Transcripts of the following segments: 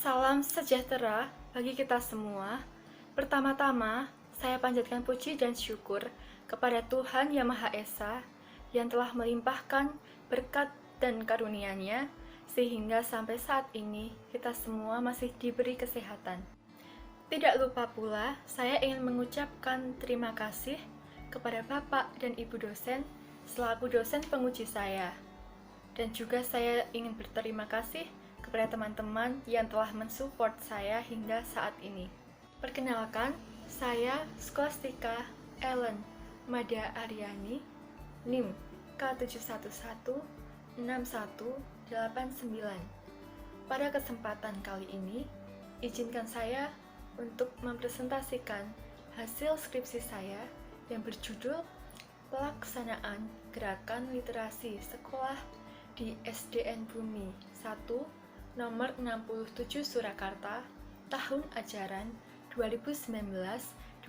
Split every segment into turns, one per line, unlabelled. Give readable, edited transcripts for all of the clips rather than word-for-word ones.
Salam sejahtera bagi kita semua. Pertama-tama, saya panjatkan puji dan syukur kepada Tuhan Yang Maha Esa yang telah melimpahkan berkat dan karunia-Nya sehingga sampai saat ini kita semua masih diberi kesehatan. Tidak lupa pula, saya ingin mengucapkan terima kasih kepada Bapak dan Ibu dosen selaku dosen penguji saya. Dan juga saya ingin berterima kasih kepada teman-teman yang telah mensupport saya hingga saat ini. Perkenalkan, saya Skolastika Ellen Mada Aryani, NIM K7116189. Pada kesempatan kali ini, izinkan saya untuk mempresentasikan hasil skripsi saya yang berjudul Pelaksanaan Gerakan Literasi Sekolah di SDN Bumi 1 nomor 67 Surakarta tahun ajaran 2019-2020.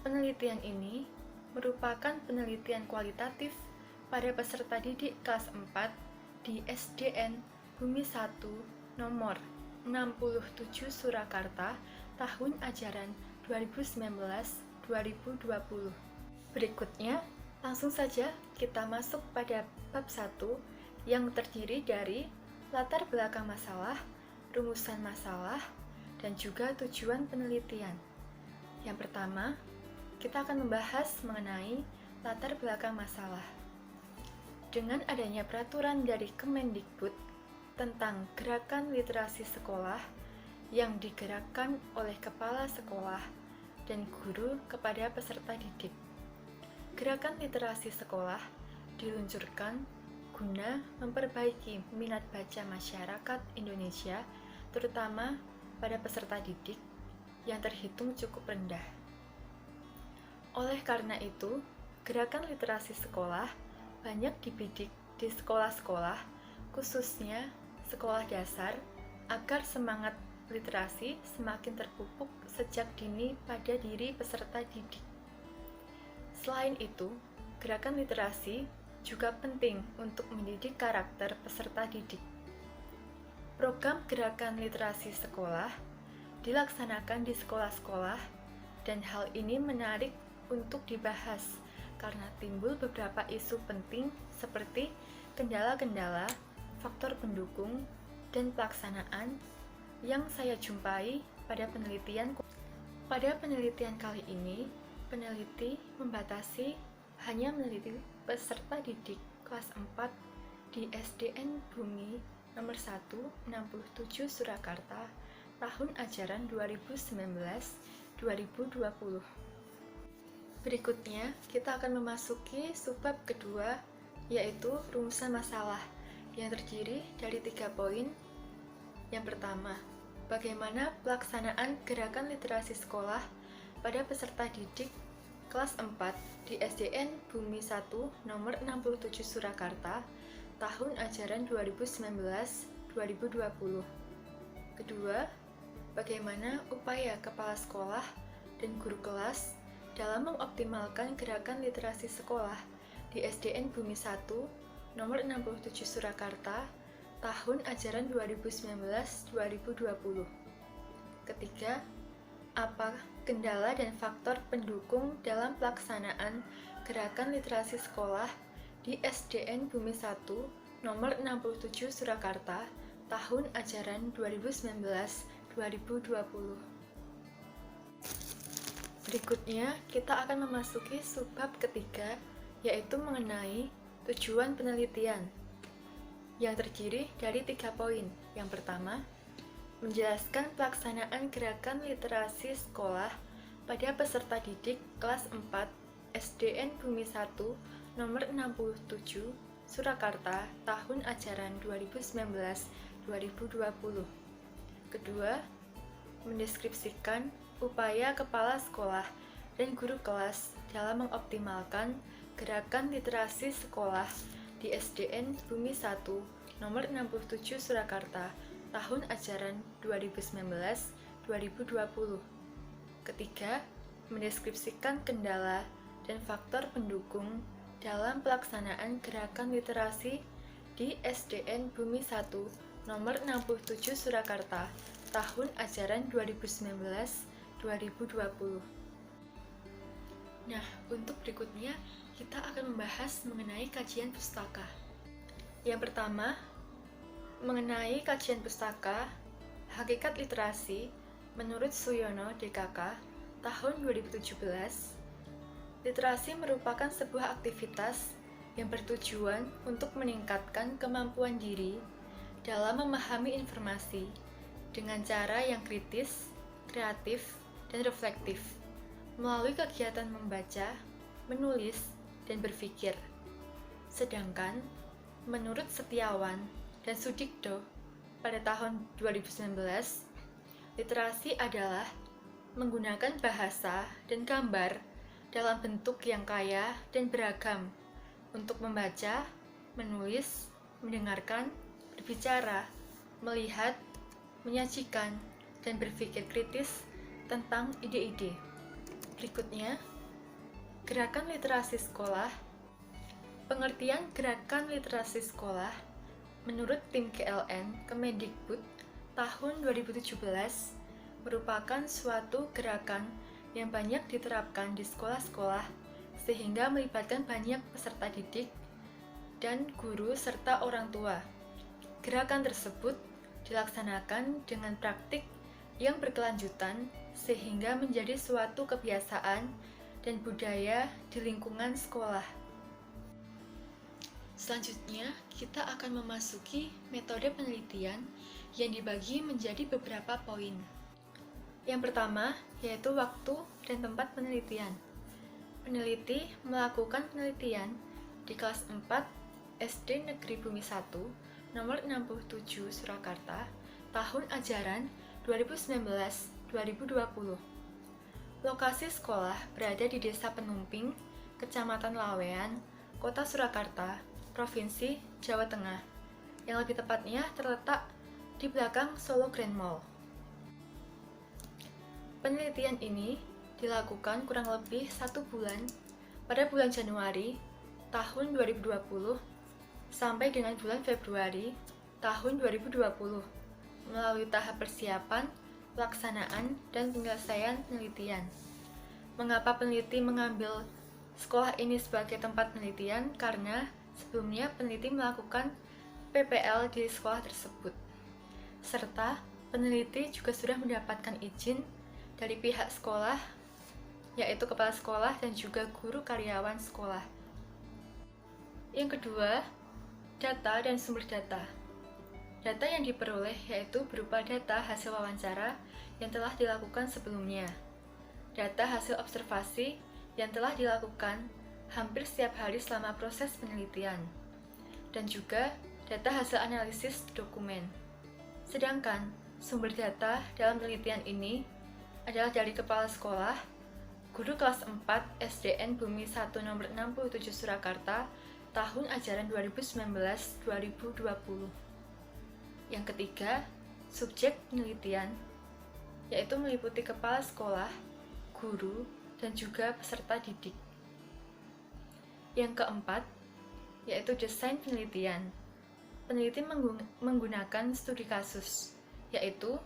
Penelitian ini merupakan penelitian kualitatif pada peserta didik kelas 4 di SDN Bumi 1 nomor 67 Surakarta tahun ajaran 2019-2020. Berikutnya, langsung saja kita masuk pada bab 1 yang terdiri dari latar belakang masalah, rumusan masalah, dan juga tujuan penelitian. Yang pertama, kita akan membahas mengenai latar belakang masalah. Dengan adanya peraturan dari Kemendikbud tentang gerakan literasi sekolah yang digerakkan oleh kepala sekolah dan guru kepada peserta didik. Gerakan literasi sekolah diluncurkan guna memperbaiki minat baca masyarakat Indonesia, terutama pada peserta didik yang terhitung cukup rendah. Oleh karena itu, gerakan literasi sekolah banyak dibidik di sekolah-sekolah, khususnya sekolah dasar, agar semangat literasi semakin terpupuk sejak dini pada diri peserta didik. Selain itu, gerakan literasi juga penting untuk mendidik karakter peserta didik. Program gerakan literasi sekolah dilaksanakan di sekolah-sekolah dan hal ini menarik untuk dibahas karena timbul beberapa isu penting seperti kendala-kendala, faktor pendukung, dan pelaksanaan yang saya jumpai pada penelitian. Pada penelitian kali ini, peneliti membatasi hanya meneliti peserta didik kelas 4 di SDN Bumi nomor 1 67 Surakarta tahun ajaran 2019-2020. Berikutnya, kita akan memasuki subbab kedua, yaitu rumusan masalah yang terdiri dari 3 poin. Yang pertama, bagaimana pelaksanaan gerakan literasi sekolah pada peserta didik kelas 4 di SDN Bumi 1 nomor 67 Surakarta tahun ajaran 2019-2020. Kedua, bagaimana upaya kepala sekolah dan guru kelas dalam mengoptimalkan gerakan literasi sekolah di SDN Bumi 1 nomor 67 Surakarta tahun ajaran 2019-2020. Ketiga, apa kendala dan faktor pendukung dalam pelaksanaan gerakan literasi sekolah di SDN Bumi 1 nomor 67 Surakarta tahun ajaran 2019-2020. Berikutnya, kita akan memasuki subbab ketiga, yaitu mengenai tujuan penelitian yang terdiri dari 3 poin. Yang pertama, menjelaskan pelaksanaan gerakan literasi sekolah pada peserta didik kelas 4 SDN Bumi 1 nomor 67 Surakarta tahun ajaran 2019-2020. Kedua, mendeskripsikan upaya kepala sekolah dan guru kelas dalam mengoptimalkan gerakan literasi sekolah di SDN Bumi 1 nomor 67 Surakarta tahun ajaran 2019-2020. Ketiga, mendeskripsikan kendala dan faktor pendukung dalam pelaksanaan gerakan literasi di SDN Bumi 1 nomor 67 Surakarta, tahun ajaran 2019-2020. Nah, untuk berikutnya kita akan membahas mengenai kajian pustaka. Yang pertama, mengenai kajian pustaka, hakikat literasi menurut Suyono DKK tahun 2017. Literasi merupakan sebuah aktivitas yang bertujuan untuk meningkatkan kemampuan diri dalam memahami informasi dengan cara yang kritis, kreatif, dan reflektif melalui kegiatan membaca, menulis, dan berpikir. Sedangkan, menurut Setiawan dan Sudikdo pada tahun 2019, literasi adalah menggunakan bahasa dan gambar dalam bentuk yang kaya dan beragam untuk membaca, menulis, mendengarkan, berbicara, melihat, menyajikan, dan berpikir kritis tentang ide-ide. Berikutnya, gerakan literasi sekolah. Pengertian gerakan literasi sekolah menurut tim GLN Kemendikbud tahun 2017 merupakan suatu gerakan yang banyak diterapkan di sekolah-sekolah sehingga melibatkan banyak peserta didik dan guru serta orang tua. Gerakan tersebut dilaksanakan dengan praktik yang berkelanjutan sehingga menjadi suatu kebiasaan dan budaya di lingkungan sekolah. Selanjutnya, kita akan memasuki metode penelitian yang dibagi menjadi beberapa poin. Yang pertama, yaitu waktu dan tempat penelitian. Peneliti melakukan penelitian di kelas 4 SD Negeri Bumi 1, nomor 67 Surakarta, tahun ajaran 2019-2020. Lokasi sekolah berada di Desa Penumping, Kecamatan Lawean, Kota Surakarta, Provinsi Jawa Tengah, yang lebih tepatnya terletak di belakang Solo Grand Mall. Penelitian ini dilakukan kurang lebih 1 bulan pada bulan Januari tahun 2020 sampai dengan bulan Februari tahun 2020 melalui tahap persiapan, pelaksanaan, dan penyelesaian penelitian. Mengapa peneliti mengambil sekolah ini sebagai tempat penelitian? Karena sebelumnya peneliti melakukan PPL di sekolah tersebut. Serta peneliti juga sudah mendapatkan izin dari pihak sekolah, yaitu kepala sekolah dan juga guru karyawan sekolah. Yang kedua, data dan sumber data. Data yang diperoleh yaitu berupa data hasil wawancara yang telah dilakukan sebelumnya, data hasil observasi yang telah dilakukan hampir setiap hari selama proses penelitian, dan juga data hasil analisis dokumen. Sedangkan sumber data dalam penelitian ini adalah dari kepala sekolah, guru kelas 4 SDN Bumi 1 nomor 67 Surakarta, tahun ajaran 2019-2020. Yang ketiga, subjek penelitian, yaitu meliputi kepala sekolah, guru, dan juga peserta didik. Yang keempat, yaitu desain penelitian. Peneliti menggunakan studi kasus, yaitu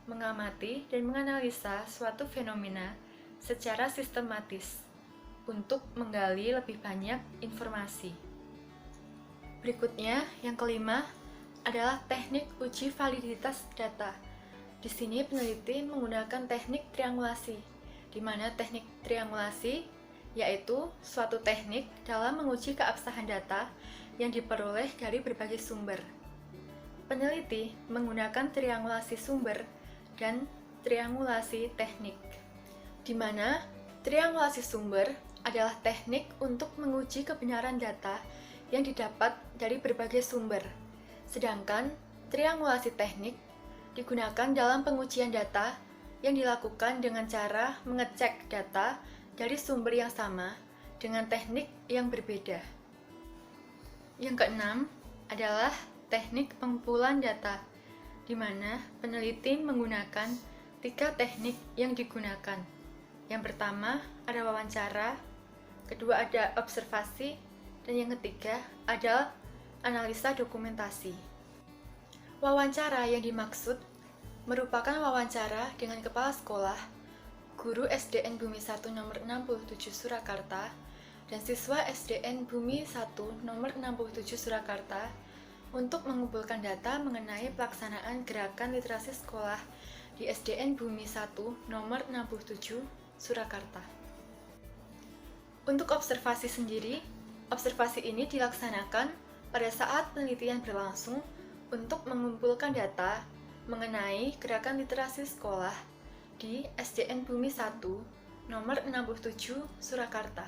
mengamati dan menganalisa suatu fenomena secara sistematis untuk menggali lebih banyak informasi. Berikutnya, yang kelima adalah teknik uji validitas data. Di sini peneliti menggunakan teknik triangulasi, di mana teknik triangulasi yaitu suatu teknik dalam menguji keabsahan data yang diperoleh dari berbagai sumber. Peneliti menggunakan triangulasi sumber dan triangulasi teknik, di mana triangulasi sumber adalah teknik untuk menguji kebenaran data yang didapat dari berbagai sumber. Sedangkan triangulasi teknik digunakan dalam pengujian data yang dilakukan dengan cara mengecek data dari sumber yang sama dengan teknik yang berbeda. Yang keenam adalah teknik pengumpulan data, di mana peneliti menggunakan 3 teknik yang digunakan. Yang pertama ada wawancara, kedua ada observasi, dan yang ketiga adalah analisa dokumentasi. Wawancara yang dimaksud merupakan wawancara dengan kepala sekolah, guru SDN Bumi 1 nomor 67 Surakarta, dan siswa SDN Bumi 1 nomor 67 Surakarta untuk mengumpulkan data mengenai pelaksanaan gerakan literasi sekolah di SDN Bumi 1 nomor 67 Surakarta. Untuk observasi sendiri, observasi ini dilaksanakan pada saat penelitian berlangsung untuk mengumpulkan data mengenai gerakan literasi sekolah di SDN Bumi 1 nomor 67 Surakarta.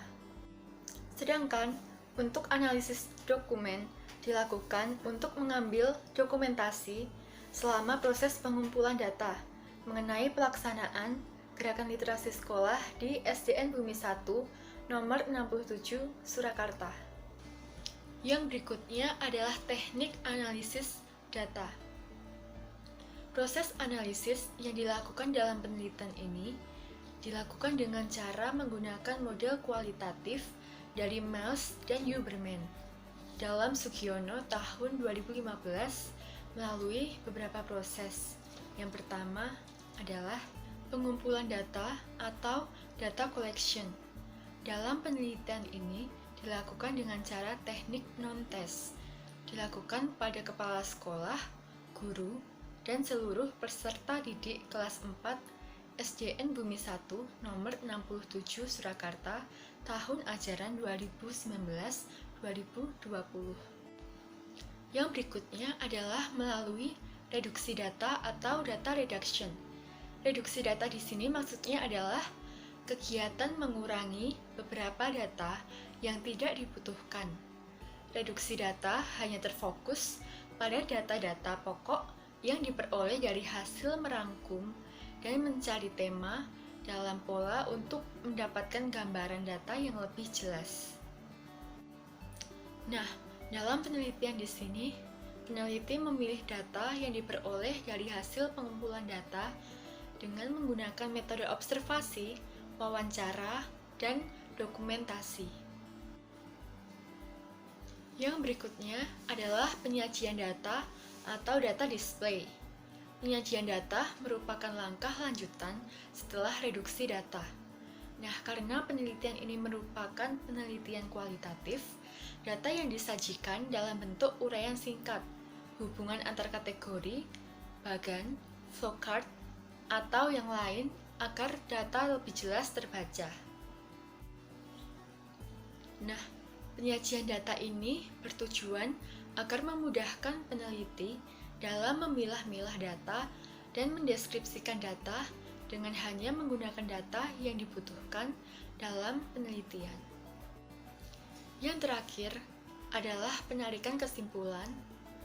Sedangkan untuk analisis dokumen dilakukan untuk mengambil dokumentasi selama proses pengumpulan data mengenai pelaksanaan gerakan literasi sekolah di SDN Bumi 1 nomor 67 Surakarta. Yang berikutnya adalah teknik analisis data. Proses analisis yang dilakukan dalam penelitian ini dilakukan dengan cara menggunakan model kualitatif dari Miles dan Huberman. Dalam Sugiono tahun 2015 melalui beberapa proses. Yang pertama adalah pengumpulan data atau data collection. Dalam penelitian ini dilakukan dengan cara teknik non-test. Dilakukan pada kepala sekolah, guru, dan seluruh peserta didik kelas 4 SDN Bumi 1 nomor 67 Surakarta tahun ajaran 2019-2020. Yang berikutnya adalah melalui reduksi data atau data reduction. Reduksi data di sini maksudnya adalah kegiatan mengurangi beberapa data yang tidak dibutuhkan. Reduksi data hanya terfokus pada data-data pokok yang diperoleh dari hasil merangkum dan mencari tema dalam pola untuk mendapatkan gambaran data yang lebih jelas. Nah, dalam penelitian di sini, peneliti memilih data yang diperoleh dari hasil pengumpulan data dengan menggunakan metode observasi, wawancara, dan dokumentasi. Yang berikutnya adalah penyajian data atau data display. Penyajian data merupakan langkah lanjutan setelah reduksi data. Nah, karena penelitian ini merupakan penelitian kualitatif, data yang disajikan dalam bentuk uraian singkat, hubungan antar kategori, bagan, flowchart, atau yang lain agar data lebih jelas terbaca. Nah, penyajian data ini bertujuan agar memudahkan peneliti dalam memilah-milah data dan mendeskripsikan data dengan hanya menggunakan data yang dibutuhkan dalam penelitian. Yang terakhir adalah penarikan kesimpulan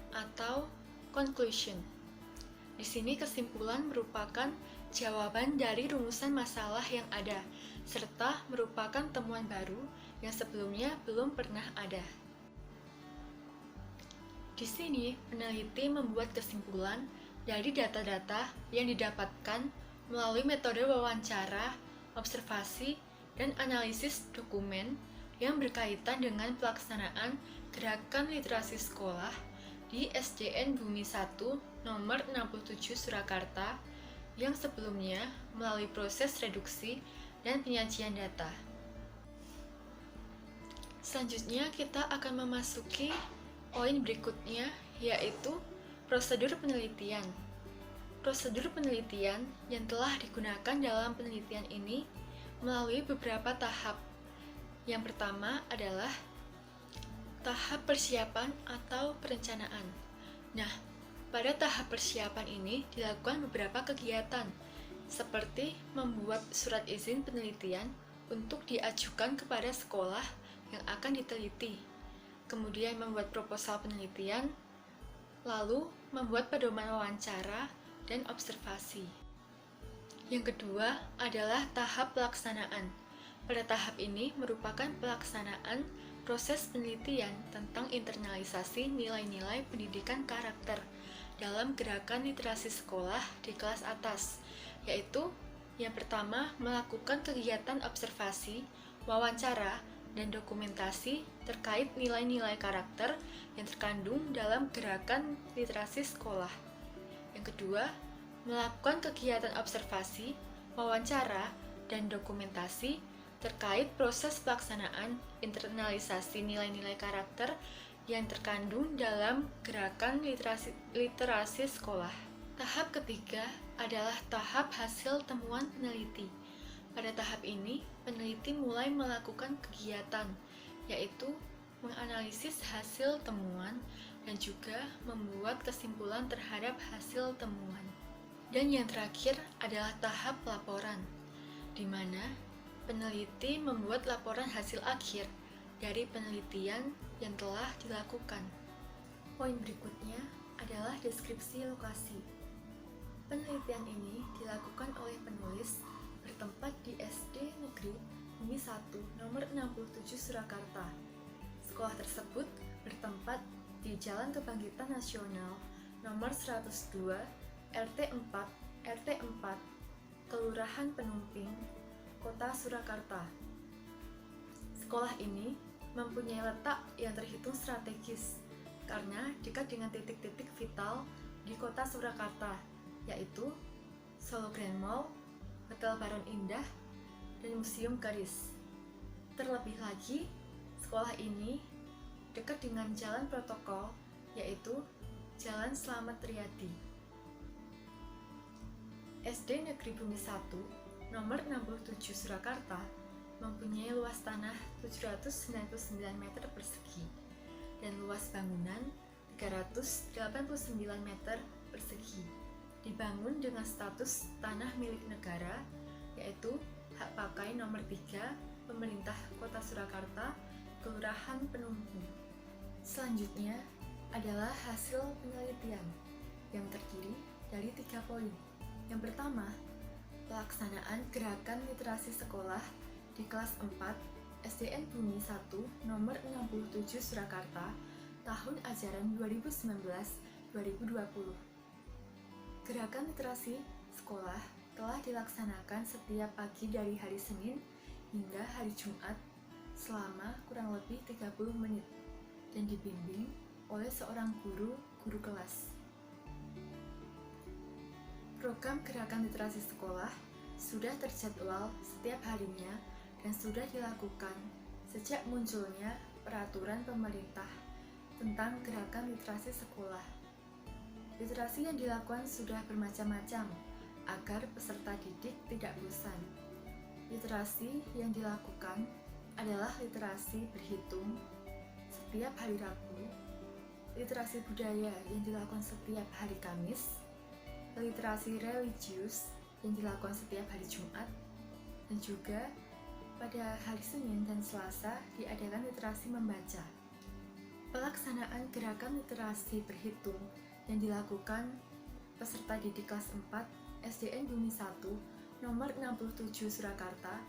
atau conclusion. Di sini kesimpulan merupakan jawaban dari rumusan masalah yang ada, serta merupakan temuan baru yang sebelumnya belum pernah ada. Di sini, peneliti membuat kesimpulan dari data-data yang didapatkan melalui metode wawancara, observasi, dan analisis dokumen yang berkaitan dengan pelaksanaan gerakan literasi sekolah di SDN Bumi 1 nomor 67 Surakarta yang sebelumnya melalui proses reduksi dan penyajian data. Selanjutnya kita akan memasuki poin berikutnya, yaitu prosedur penelitian. Prosedur penelitian yang telah digunakan dalam penelitian ini melalui beberapa tahap. Yang pertama adalah tahap persiapan atau perencanaan. Nah, pada tahap persiapan ini dilakukan beberapa kegiatan, seperti membuat surat izin penelitian untuk diajukan kepada sekolah yang akan diteliti, kemudian membuat proposal penelitian, lalu membuat pedoman wawancara dan observasi. Yang kedua adalah tahap pelaksanaan. Pada tahap ini merupakan pelaksanaan proses penelitian tentang internalisasi nilai-nilai pendidikan karakter dalam gerakan literasi sekolah di kelas atas, yaitu yang pertama melakukan kegiatan observasi, wawancara, dan dokumentasi terkait nilai-nilai karakter yang terkandung dalam gerakan literasi sekolah. Yang kedua, melakukan kegiatan observasi, wawancara, dan dokumentasi terkait proses pelaksanaan internalisasi nilai-nilai karakter yang terkandung dalam gerakan literasi sekolah. Tahap ketiga adalah tahap hasil temuan peneliti. Pada tahap ini, peneliti mulai melakukan kegiatan, yaitu menganalisis hasil temuan dan juga membuat kesimpulan terhadap hasil temuan. Dan yang terakhir adalah tahap laporan, di mana peneliti membuat laporan hasil akhir dari penelitian yang telah dilakukan. Poin berikutnya adalah deskripsi lokasi. Penelitian ini dilakukan oleh penulis bertempat di SD Negeri Bumi 1 nomor 67 Surakarta. Sekolah tersebut bertempat di Jalan Kebangkitan Nasional nomor 102 RT 4 Kelurahan Penumping, Kota Surakarta. Sekolah ini mempunyai letak yang terhitung strategis karena dekat dengan titik-titik vital di Kota Surakarta, yaitu Solo Grand Mall, Hotel Baron Indah, dan Museum Keris. Terlebih lagi, sekolah ini dekat dengan jalan protokol, yaitu Jalan Slamet Riyadi. SD Negeri Bumi 1 nomor 67 Surakarta mempunyai luas tanah 799 meter persegi dan luas bangunan 389 meter persegi. Dibangun dengan status tanah milik negara, yaitu hak pakai nomor 3 Pemerintah Kota Surakarta, Kelurahan Penumping. Selanjutnya adalah hasil penelitian yang terdiri dari 3 poin. Yang pertama, pelaksanaan gerakan literasi sekolah di kelas 4 SDN Bumi 1 nomor 67 Surakarta tahun ajaran 2019-2020. Gerakan literasi sekolah telah dilaksanakan setiap pagi dari hari Senin hingga hari Jumat selama kurang lebih 30 menit dan dibimbing oleh seorang guru kelas. Program gerakan literasi sekolah sudah terjadwal setiap harinya dan sudah dilakukan sejak munculnya peraturan pemerintah tentang gerakan literasi sekolah. Literasi yang dilakukan sudah bermacam-macam agar peserta didik tidak bosan. Literasi yang dilakukan adalah literasi berhitung setiap hari Rabu, literasi budaya yang dilakukan setiap hari Kamis, literasi religius yang dilakukan setiap hari Jumat, dan juga pada hari Senin dan Selasa diadakan literasi membaca. Pelaksanaan gerakan literasi berhitung yang dilakukan peserta didik kelas 4 SDN Bumi 1 nomor 67 Surakarta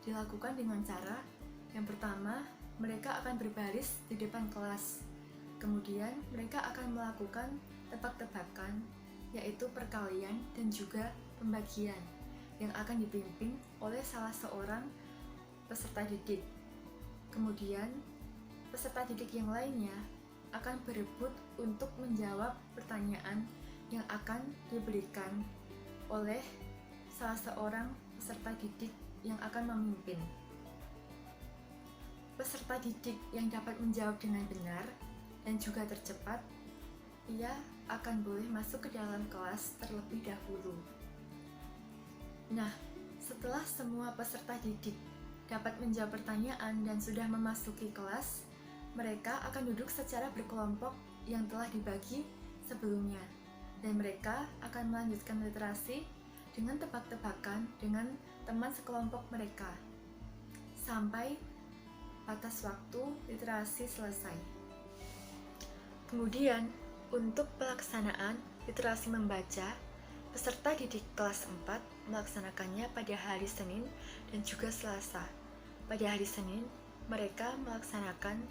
dilakukan dengan cara yang pertama, mereka akan berbaris di depan kelas. Kemudian mereka akan melakukan tebak-tebakan, yaitu perkalian dan juga pembagian yang akan dipimpin oleh salah seorang peserta didik. Kemudian peserta didik yang lainnya akan berebut untuk menjawab pertanyaan yang akan diberikan oleh salah seorang peserta didik yang akan memimpin. Peserta didik yang dapat menjawab dengan benar dan juga tercepat, ia akan boleh masuk ke dalam kelas terlebih dahulu. Nah, setelah semua peserta didik dapat menjawab pertanyaan dan sudah memasuki kelas, mereka akan duduk secara berkelompok yang telah dibagi sebelumnya, dan mereka akan melanjutkan literasi dengan tebak-tebakan dengan teman sekelompok mereka sampai batas waktu literasi selesai. Kemudian, untuk pelaksanaan literasi membaca, peserta didik kelas 4 melaksanakannya pada hari Senin dan juga Selasa. Pada hari Senin, mereka melaksanakan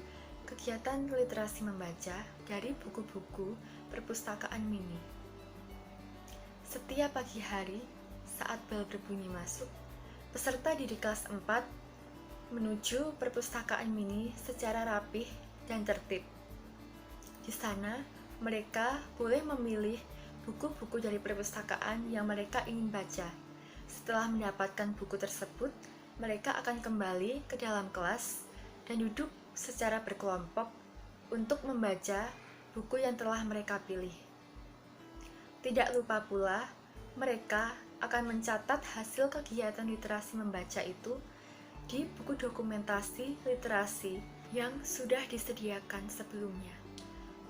kegiatan literasi membaca dari buku-buku perpustakaan mini. Setiap pagi hari, saat bel berbunyi masuk, peserta didik kelas 4 menuju perpustakaan mini secara rapih dan tertib. Di sana, mereka boleh memilih buku-buku dari perpustakaan yang mereka ingin baca. Setelah mendapatkan buku tersebut, mereka akan kembali ke dalam kelas dan duduk secara berkelompok untuk membaca buku yang telah mereka pilih. Tidak lupa pula, mereka akan mencatat hasil kegiatan literasi membaca itu di buku dokumentasi literasi yang sudah disediakan sebelumnya.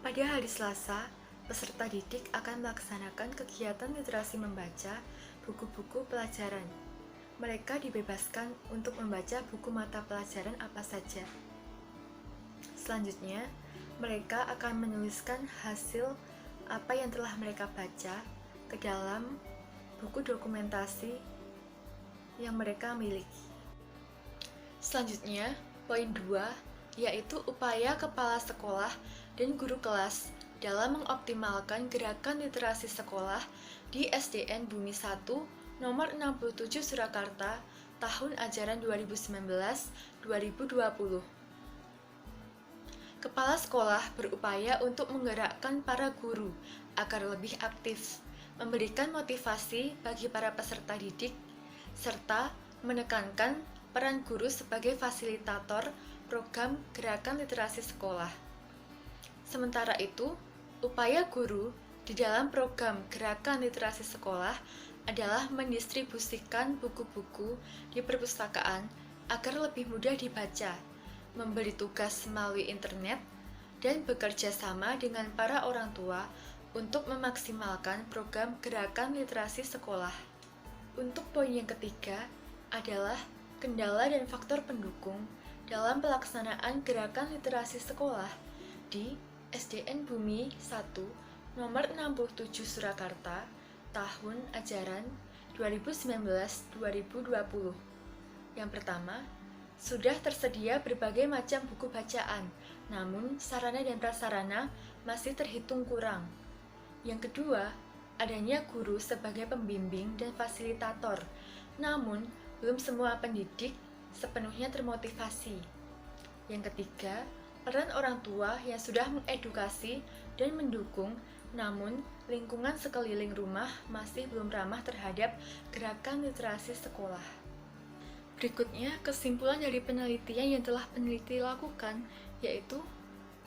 Pada hari Selasa, peserta didik akan melaksanakan kegiatan literasi membaca buku-buku pelajaran. Mereka dibebaskan untuk membaca buku mata pelajaran apa saja. Selanjutnya, mereka akan menuliskan hasil apa yang telah mereka baca ke dalam buku dokumentasi yang mereka miliki. Selanjutnya, poin 2, yaitu upaya kepala sekolah dan guru kelas dalam mengoptimalkan gerakan literasi sekolah di SDN Bumi 1 nomor 67 Surakarta tahun ajaran 2019-2020. Kepala sekolah berupaya untuk menggerakkan para guru agar lebih aktif, memberikan motivasi bagi para peserta didik, serta menekankan peran guru sebagai fasilitator program gerakan literasi sekolah. Sementara itu, upaya guru di dalam program gerakan literasi sekolah adalah mendistribusikan buku-buku di perpustakaan agar lebih mudah dibaca, memberi tugas melalui internet, dan bekerja sama dengan para orang tua untuk memaksimalkan program gerakan literasi sekolah. Untuk poin yang ketiga adalah kendala dan faktor pendukung dalam pelaksanaan gerakan literasi sekolah di SDN Bumi 1 nomor 67 Surakarta tahun ajaran 2019-2020. Yang pertama, sudah tersedia berbagai macam buku bacaan, namun sarana dan prasarana masih terhitung kurang. Yang kedua, adanya guru sebagai pembimbing dan fasilitator, namun belum semua pendidik sepenuhnya termotivasi. Yang ketiga, peran orang tua yang sudah mengedukasi dan mendukung, namun lingkungan sekeliling rumah masih belum ramah terhadap gerakan literasi sekolah. Berikutnya, kesimpulan dari penelitian yang telah peneliti lakukan, yaitu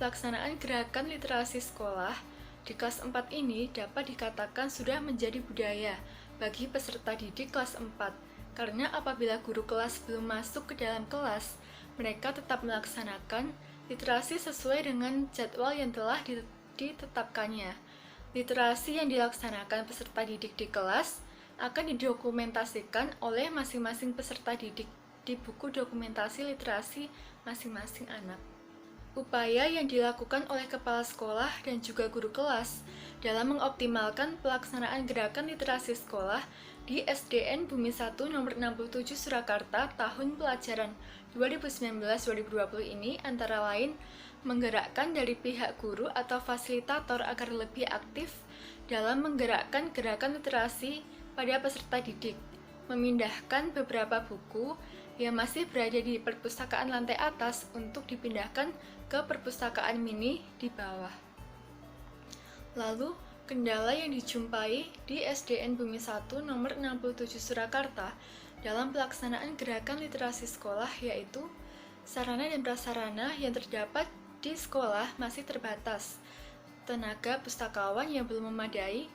pelaksanaan gerakan literasi sekolah di kelas 4 ini dapat dikatakan sudah menjadi budaya bagi peserta didik kelas 4, karena apabila guru kelas belum masuk ke dalam kelas, mereka tetap melaksanakan literasi sesuai dengan jadwal yang telah ditetapkannya. Literasi yang dilaksanakan peserta didik di kelas akan didokumentasikan oleh masing-masing peserta didik di buku dokumentasi literasi masing-masing anak. Upaya yang dilakukan oleh kepala sekolah dan juga guru kelas dalam mengoptimalkan pelaksanaan gerakan literasi sekolah di SDN Bumi 1 nomor 67 Surakarta tahun pelajaran 2019-2020 ini antara lain menggerakkan dari pihak guru atau fasilitator agar lebih aktif dalam menggerakkan gerakan literasi pada peserta didik, memindahkan beberapa buku yang masih berada di perpustakaan lantai atas untuk dipindahkan ke perpustakaan mini di bawah. Lalu, kendala yang dijumpai di SDN Bumi 1 nomor 67 Surakarta dalam pelaksanaan gerakan literasi sekolah yaitu sarana dan prasarana yang terdapat di sekolah masih terbatas, tenaga pustakawan yang belum memadai,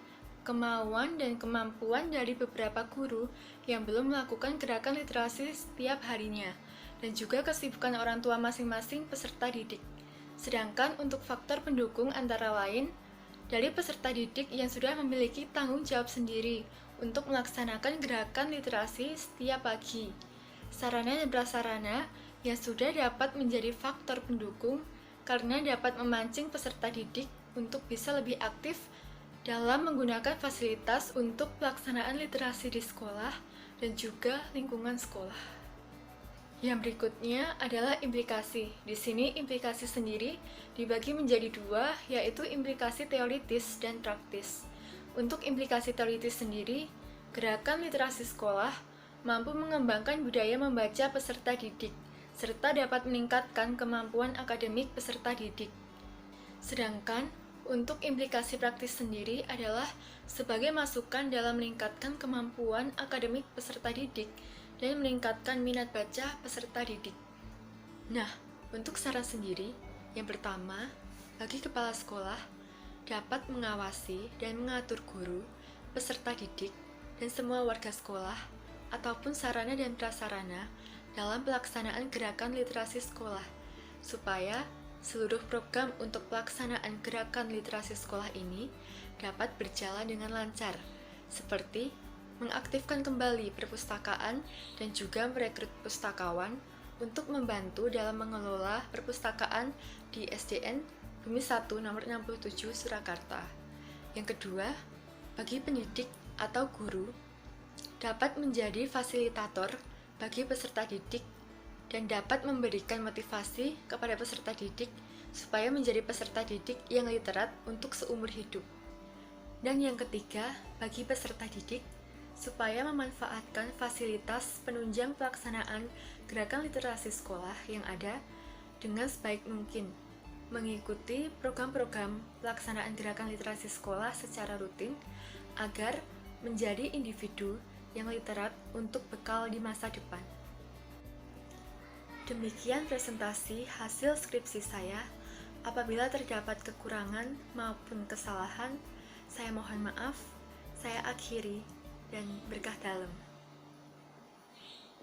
kemauan dan kemampuan dari beberapa guru yang belum melakukan gerakan literasi setiap harinya, dan juga kesibukan orang tua masing-masing peserta didik. Sedangkan untuk faktor pendukung antara lain, dari peserta didik yang sudah memiliki tanggung jawab sendiri untuk melaksanakan gerakan literasi setiap pagi, sarana dan prasarana yang sudah dapat menjadi faktor pendukung karena dapat memancing peserta didik untuk bisa lebih aktif dalam menggunakan fasilitas untuk pelaksanaan literasi di sekolah dan juga lingkungan sekolah. Yang berikutnya adalah implikasi. Di sini implikasi sendiri dibagi menjadi dua, yaitu implikasi teoritis dan praktis. Untuk implikasi teoritis sendiri, gerakan literasi sekolah mampu mengembangkan budaya membaca peserta didik, serta dapat meningkatkan kemampuan akademik peserta didik. Sedangkan untuk implikasi praktis sendiri adalah sebagai masukan dalam meningkatkan kemampuan akademik peserta didik dan meningkatkan minat baca peserta didik. Nah, untuk saran sendiri, yang pertama, bagi kepala sekolah dapat mengawasi dan mengatur guru, peserta didik, dan semua warga sekolah ataupun sarana dan prasarana dalam pelaksanaan gerakan literasi sekolah, supaya seluruh program untuk pelaksanaan gerakan literasi sekolah ini dapat berjalan dengan lancar, seperti mengaktifkan kembali perpustakaan dan juga merekrut pustakawan untuk membantu dalam mengelola perpustakaan di SDN Bumi 1 nomor 67 Surakarta. Yang kedua, bagi pendidik atau guru dapat menjadi fasilitator bagi peserta didik dan dapat memberikan motivasi kepada peserta didik supaya menjadi peserta didik yang literat untuk seumur hidup. Dan yang ketiga, bagi peserta didik, supaya memanfaatkan fasilitas penunjang pelaksanaan gerakan literasi sekolah yang ada dengan sebaik mungkin, mengikuti program-program pelaksanaan gerakan literasi sekolah secara rutin agar menjadi individu yang literat untuk bekal di masa depan. Demikian presentasi hasil skripsi saya. Apabila terdapat kekurangan maupun kesalahan, saya mohon maaf. Saya akhiri dan berkah dalam.